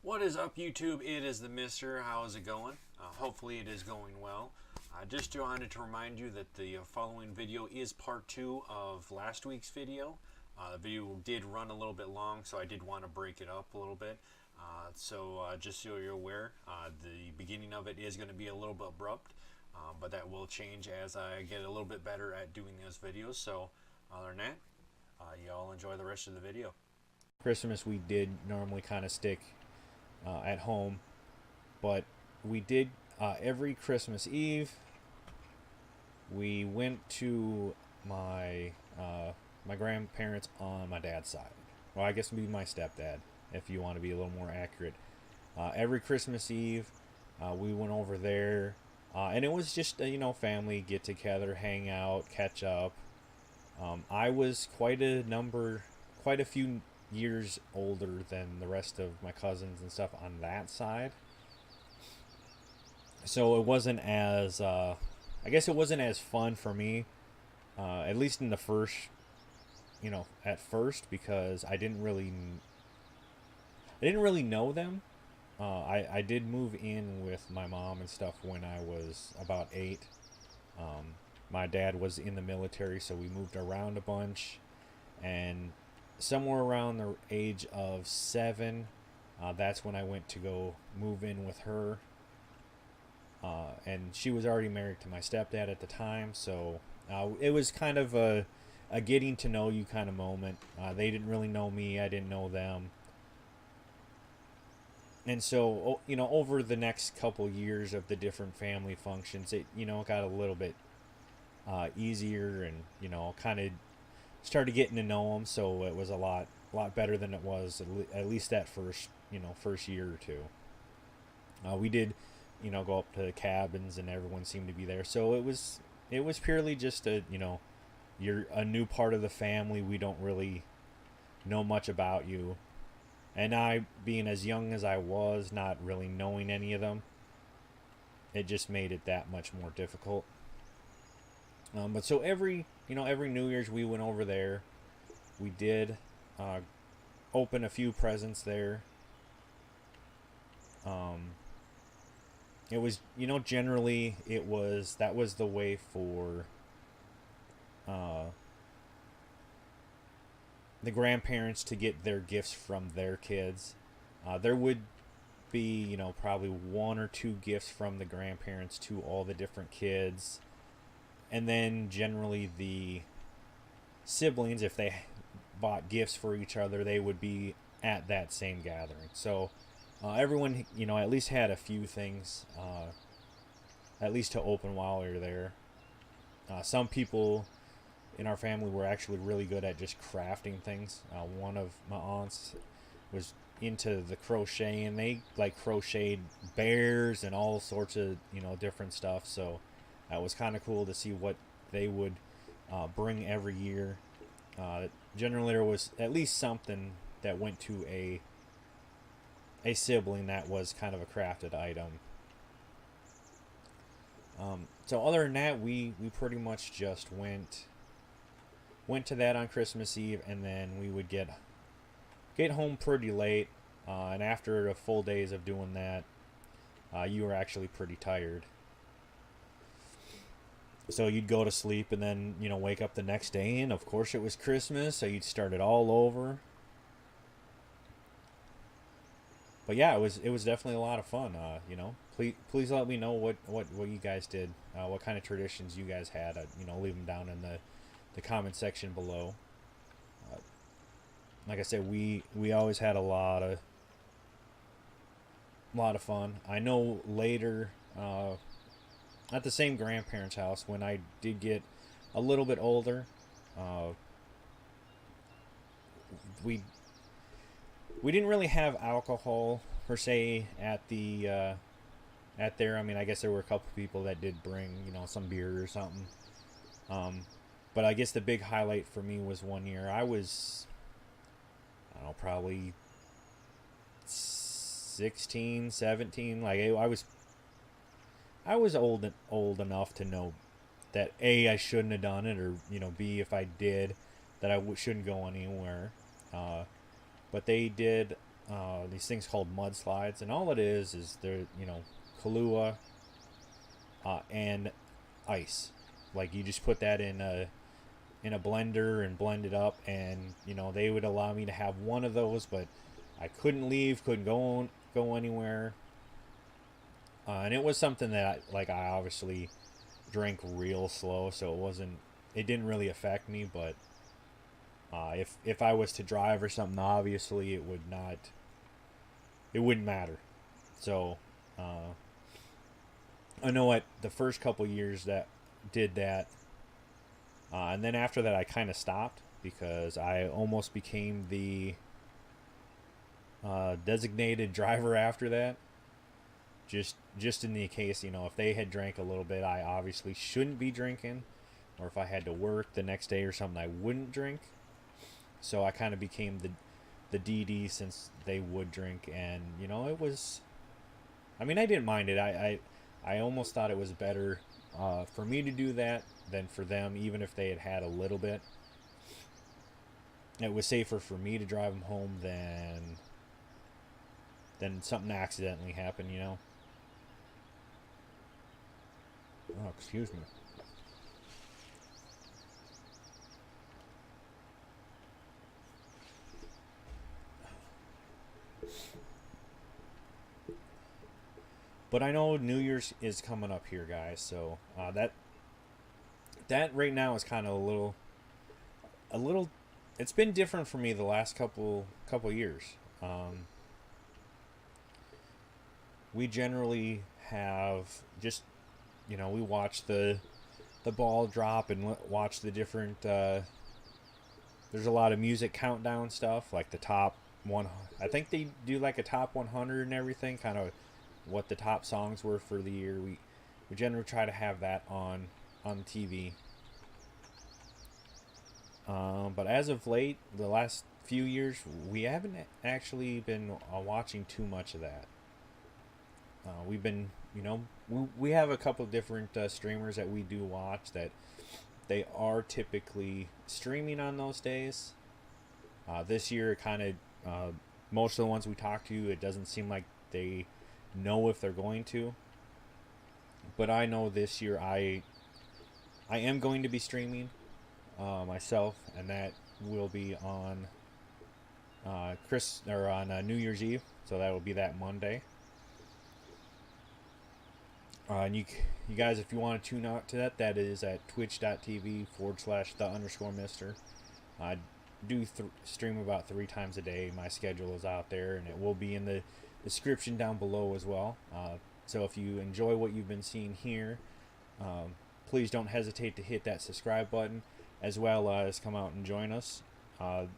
What is up, YouTube? It is the Mister. How is it going? Hopefully it is going well. Just wanted to remind you that the following video is part 2 of last week's video. The video did run a little bit long, so I did want to break it up a little bit. Just so you're aware, the beginning of it is going to be a little bit abrupt, but that will change as I get a little bit better at doing those videos. So other than that, y'all enjoy the rest of the video. Christmas we did normally kind of stick at home, but we did every Christmas Eve we went to my grandparents on my dad's side. Well, I guess it would be my stepdad if you want to be a little more accurate. Every Christmas Eve we went over there, and it was just family get together, hang out, catch up. I was quite a few years older than the rest of my cousins and stuff on that side, so it wasn't as I guess it wasn't as fun for me, at least in the first, at first, because I didn't really know them. I did move in with my mom and stuff when I was about 8. My dad was in the military, so we moved around a bunch, and somewhere around the age of 7, that's when I went to go move in with her. And she was already married to my stepdad at the time, so it was kind of a getting to know you kind of moment. They didn't really know me, I didn't know them. And so, over the next couple years of the different family functions, it, got a little bit easier, and, kind of started getting to know them, so it was a lot better than it was at least that first year or two. We did, go up to the cabins, and everyone seemed to be there, so it was purely just you're a new part of the family. We don't really know much about you, and I, being as young as I was, not really knowing any of them, it just made it that much more difficult. But so every New Year's we went over there. We did open a few presents there. It was, generally that was the way for the grandparents to get their gifts from their kids. There would be, probably 1 or 2 gifts from the grandparents to all the different kids. And then generally the siblings, if they bought gifts for each other, they would be at that same gathering. So everyone, at least had a few things, at least to open while we were there. Some people in our family were actually really good at just crafting things. One of my aunts was into the crochet, and they crocheted bears and all sorts of different stuff. So that was kind of cool to see what they would bring every year. Generally, there was at least something that went to a sibling that was kind of a crafted item. So other than that, we pretty much just went to that on Christmas Eve, and then we would get home pretty late. And after a full days of doing that, you were actually pretty tired. So you'd go to sleep, and then wake up the next day, and of course it was Christmas, so you'd start it all over. But yeah, it was definitely a lot of fun. Please let me know what you guys did, what kind of traditions you guys had. Leave them down in the comment section below. Like I said, we always had a lot of fun. I know later, at the same grandparents' house, when I did get a little bit older, we didn't really have alcohol per se at there. I mean, I guess there were a couple people that did bring some beer or something. But I guess the big highlight for me was one year I was, I don't know, probably 16, 17. Like I was old enough to know that A, I shouldn't have done it, or B, if I did, that I shouldn't go anywhere. But they did these things called mudslides, and all it is they're, Kahlua and ice. Like, you just put that in a blender and blend it up, and they would allow me to have one of those, but I couldn't leave, couldn't go anywhere. And it was something that I obviously drank real slow, so it didn't really affect me. But if I was to drive or something, obviously it wouldn't matter. So I know what the first couple years that did that, and then after that I kind of stopped because I almost became the designated driver after that. Just in the case, if they had drank a little bit, I obviously shouldn't be drinking, or if I had to work the next day or something, I wouldn't drink. So I kind of became the DD since they would drink, and it was. I mean, I didn't mind it. I almost thought it was better for me to do that than for them, even if they had a little bit. It was safer for me to drive them home than something accidentally happened, Oh, excuse me. But I know New Year's is coming up here, guys. So that right now is kind of a little. It's been different for me the last couple years. We generally have just, we watch the ball drop and watch the different. There's a lot of music countdown stuff, like the top one. I think they do like a top 100 and everything, kind of what the top songs were for the year. We generally try to have that on TV. But as of late, the last few years, we haven't actually been watching too much of that. We've been, we have a couple different streamers that we do watch that they are typically streaming on those days. This year, kind of, most of the ones we talk to, it doesn't seem like they know if they're going to. But I know this year I am going to be streaming myself, and that will be on New Year's Eve, so that will be that Monday. And you guys, if you want to tune out to that, that is at twitch.tv/the_mister. I do stream about 3 times a day. My schedule is out there, and it will be in the description down below as well. So if you enjoy what you've been seeing here, please don't hesitate to hit that subscribe button, as well as come out and join us. The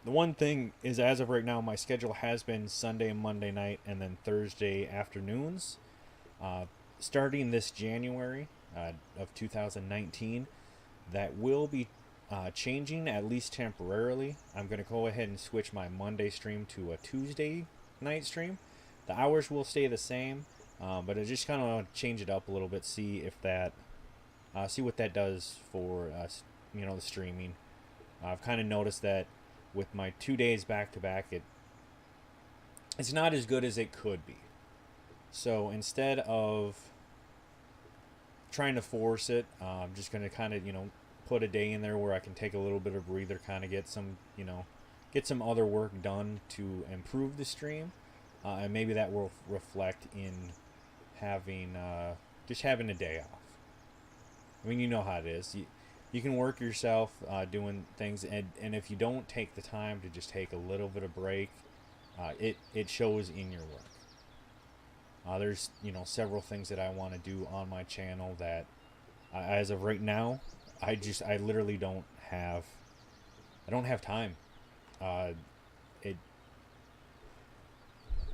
one thing is, as of right now, my schedule has been Sunday and Monday night, and then Thursday afternoons. Starting this January of 2019, that will be changing, at least temporarily. I'm going to go ahead and switch my Monday stream to a Tuesday night stream. The hours will stay the same, but I just kind of want to change it up a little bit, see what that does for the streaming. I've kind of noticed that with my 2 days back to back, it's not as good as it could be. So instead of trying to force it, I'm just going to kind of, put a day in there where I can take a little bit of breather, kind of get some other work done to improve the stream. And maybe that will reflect in having a day off. I mean, you know how it is. You can work yourself doing things, and if you don't take the time to just take a little bit of break, it shows in your work. There's several things that I want to do on my channel that, as of right now, I literally don't have time.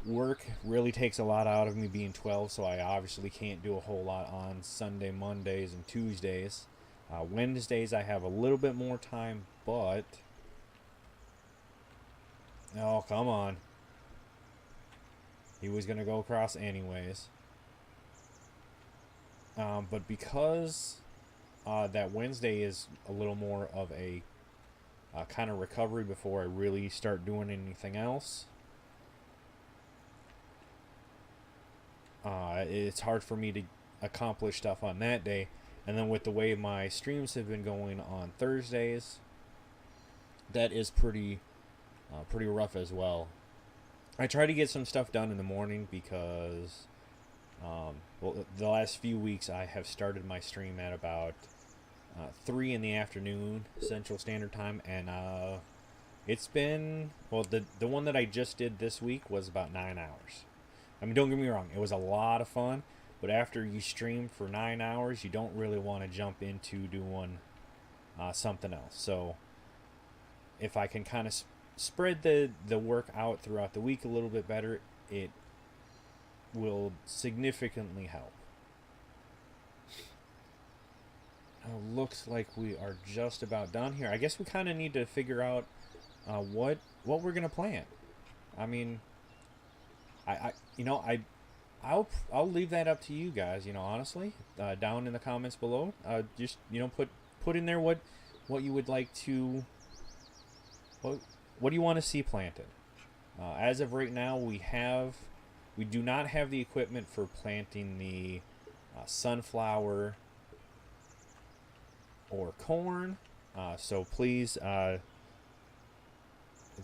Work really takes a lot out of me, being 12, so I obviously can't do a whole lot on Sunday, Mondays, and Tuesdays. Wednesdays I have a little bit more time, but oh, come on. He was going to go across anyways. But because that Wednesday is a little more of a kind of recovery before I really start doing anything else, it's hard for me to accomplish stuff on that day. And then with the way my streams have been going on Thursdays, that is pretty rough as well. I try to get some stuff done in the morning because, well, the last few weeks I have started my stream at about 3 in the afternoon Central Standard Time, and it's been, well, the one that I just did this week was about 9 hours. I mean, don't get me wrong, it was a lot of fun, but after you stream for 9 hours, you don't really want to jump into doing something else. So if I can kind of spread the work out throughout the week a little bit better, it will significantly help. Looks like we are just about done here. I guess we kind of need to figure out what we're gonna plant. I mean, I'll leave that up to you guys. Honestly, down in the comments below, just put in there what you would like to, what do you want to see planted. As of right now, we do not have the equipment for planting the sunflower or corn, so please,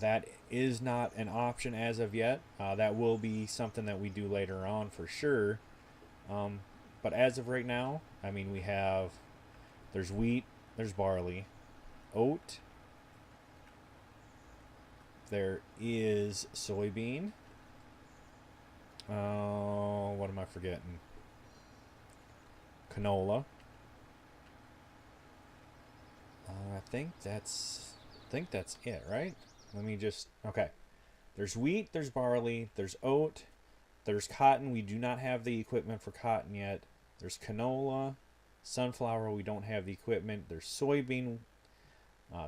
that is not an option as of yet. That will be something that we do later on for sure. But as of right now, I mean, there's wheat, there's barley, oat, there is soybean. What am I forgetting? Canola. I think that's it, right? Let me just, okay. There's wheat, there's barley, there's oat, there's cotton. We do not have the equipment for cotton yet. There's canola, sunflower, we don't have the equipment. There's soybean,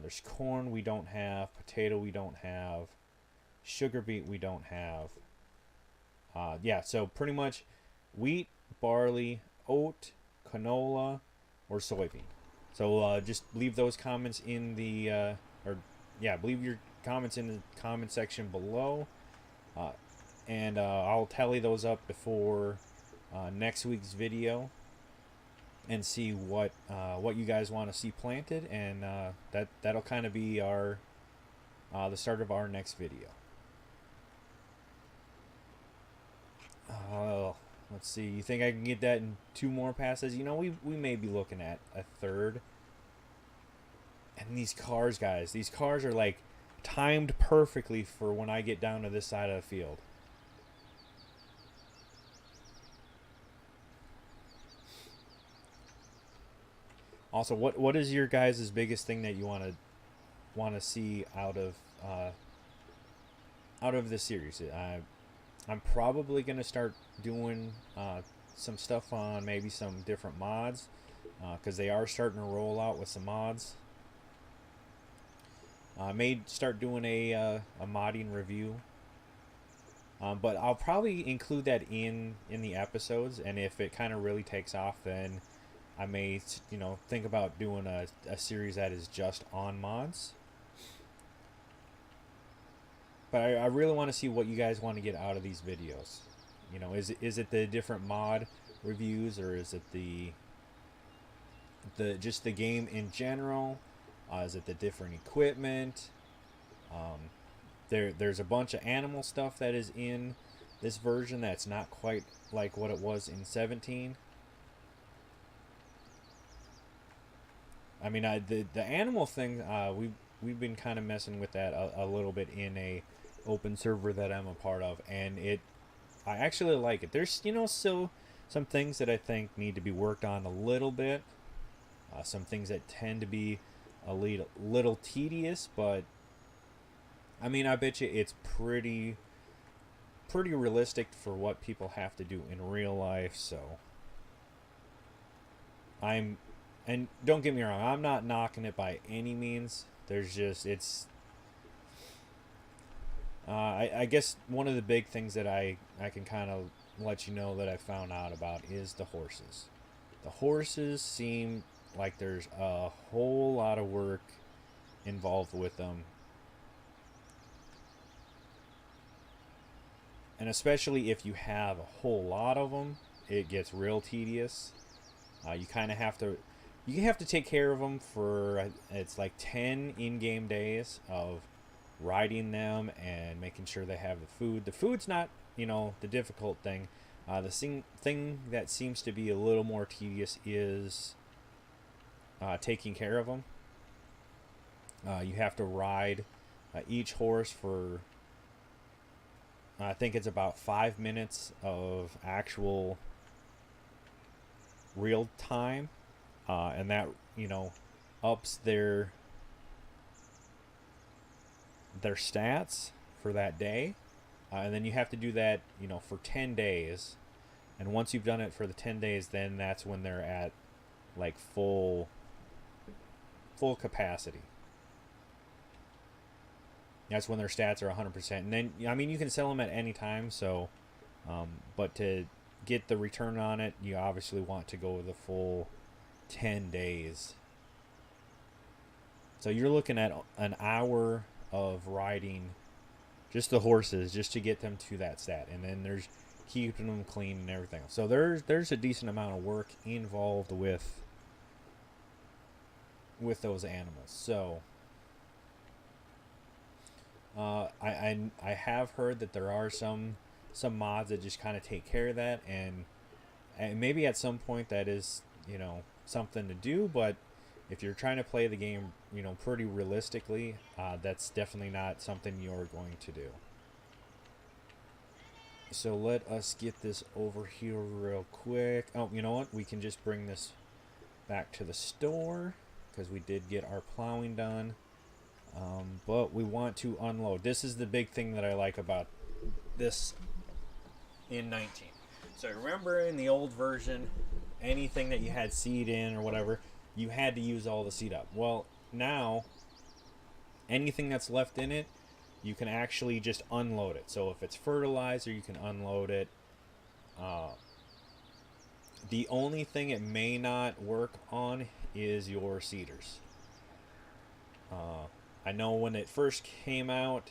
there's corn we don't have, potato we don't have, sugar beet we don't have. Yeah, so pretty much wheat, barley, oat, canola, or soybean. So just leave those comments in the, leave your comments in the comment section below. And I'll tally those up before next week's video and see what you guys want to see planted, and that'll kind of be our the start of our next video. Let's see. You think I can get that in 2 more passes? We may be looking at a third. And these cars, guys, these cars are like timed perfectly for when I get down to this side of the field. Also, what is your guys' biggest thing that you want to see out of this series? I'm probably gonna start doing some stuff on maybe some different mods, because they are starting to roll out with some mods. I may start doing a modding review, but I'll probably include that in the episodes, and if it kind of really takes off, then I may think about doing a series that is just on mods. But I really want to see what you guys want to get out of these videos. Is it the different mod reviews, or is it the just the game in general? Is it the different equipment? There's a bunch of animal stuff that is in this version that's not quite like what it was in 17. I mean, the animal thing, we've been kind of messing with that a little bit in a open server that I'm a part of, and I actually like it. There's still some things that I think need to be worked on a little bit. Some things that tend to be a little tedious, but I mean, I bet you it's pretty realistic for what people have to do in real life. So and don't get me wrong, I'm not knocking it by any means. There's just, I guess one of the big things that I can kind of let you know that I found out about is the horses. The horses seem like there's a whole lot of work involved with them. And especially if you have a whole lot of them, it gets real tedious. You kind of have to, you have to take care of them for it's like 10 in-game days of riding them and making sure they have the food. The food's not, the difficult thing. The thing that seems to be a little more tedious is taking care of them. You have to ride each horse for, I think it's about 5 minutes of actual real time, and that ups their stats for that day, and then you have to do that for 10 days, and once you've done it for the 10 days, then that's when they're at like full capacity. That's when their stats are 100%, and then you can sell them at any time, so but to get the return on it, you obviously want to go the full 10 days. So you're looking at an hour of riding just the horses just to get them to that stat, and then there's keeping them clean and everything. So there's a decent amount of work involved with those animals. So I have heard that there are some mods that just kind of take care of that, and maybe at some point that is something to do, but if you're trying to play the game pretty realistically, that's definitely not something you're going to do. So let us get this over here real quick. Oh, you know what, we can just bring this back to the store because we did get our plowing done, but we want to unload. This is the big thing that I like about this in 19. So remember in the old version, anything that you had seed in or whatever, you had to use all the seed up. Well, now anything that's left in it, you can actually just unload it. So if it's fertilizer, you can unload it. The only thing it may not work on is your seeders. I know when it first came out,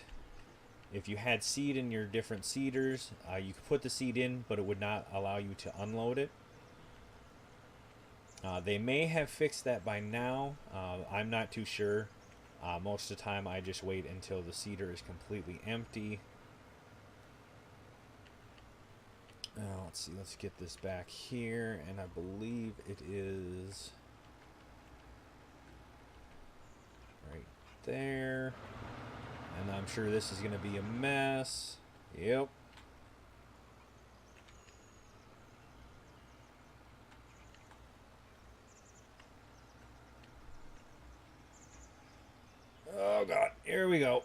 if you had seed in your different seeders, you could put the seed in, but it would not allow you to unload it. They may have fixed that by now. I'm not too sure. Most of the time I just wait until the seeder is completely empty. Let's see, let's get this back here, and I believe it is right there. And I'm sure this is going to be a mess. Yep. Oh God, here we go.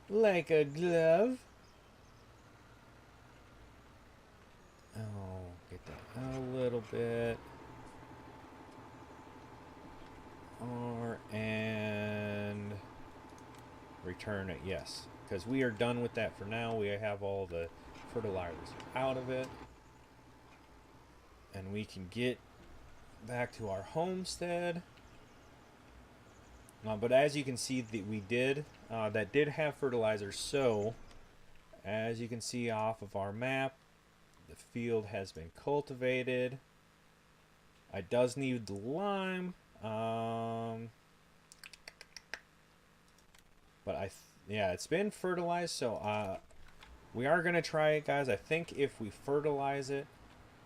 Like a glove. Oh, get that out a little bit. And return it, yes. Because we are done with that for now. We have all the fertilizers out of it. And we can get back to our homestead. But as you can see, that we did have fertilizer. So as you can see off of our map, the field has been cultivated. It does need the lime, but yeah, it's been fertilized. So we are gonna try it, guys. I think if we fertilize it,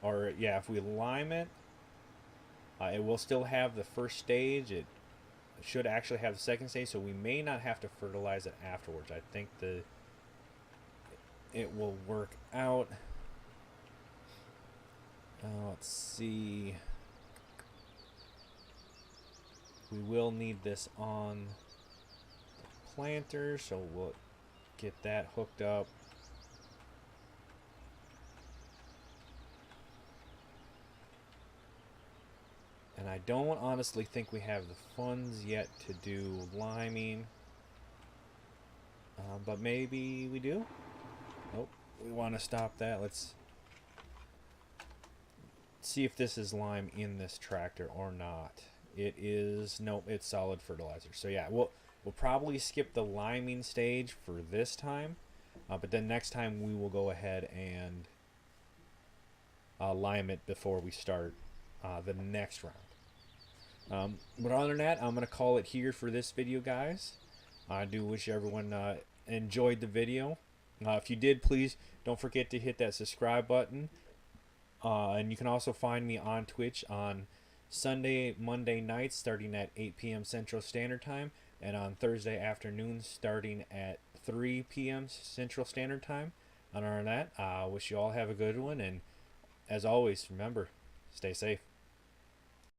or yeah, if we lime it, it will still have the first stage. It should actually have the second stage, so we may not have to fertilize it afterwards. I think it will work out. Let's see. We will need this on the planter, so we'll get that hooked up. And I don't honestly think we have the funds yet to do liming. But maybe we do? Nope. We want to stop that. Let's see if this is lime in this tractor or not. It is. Nope, it's solid fertilizer. So yeah, we'll probably skip the liming stage for this time. But then next time we will go ahead and lime it before we start the next round. But other than that, I'm going to call it here for this video, guys. I do wish everyone enjoyed the video. If you did, please don't forget to hit that subscribe button. And you can also find me on Twitch on Sunday, Monday nights starting at 8 p.m. Central Standard Time, and on Thursday afternoons starting at 3 p.m. Central Standard Time. Other than that, I wish you all have a good one, and as always, remember, stay safe.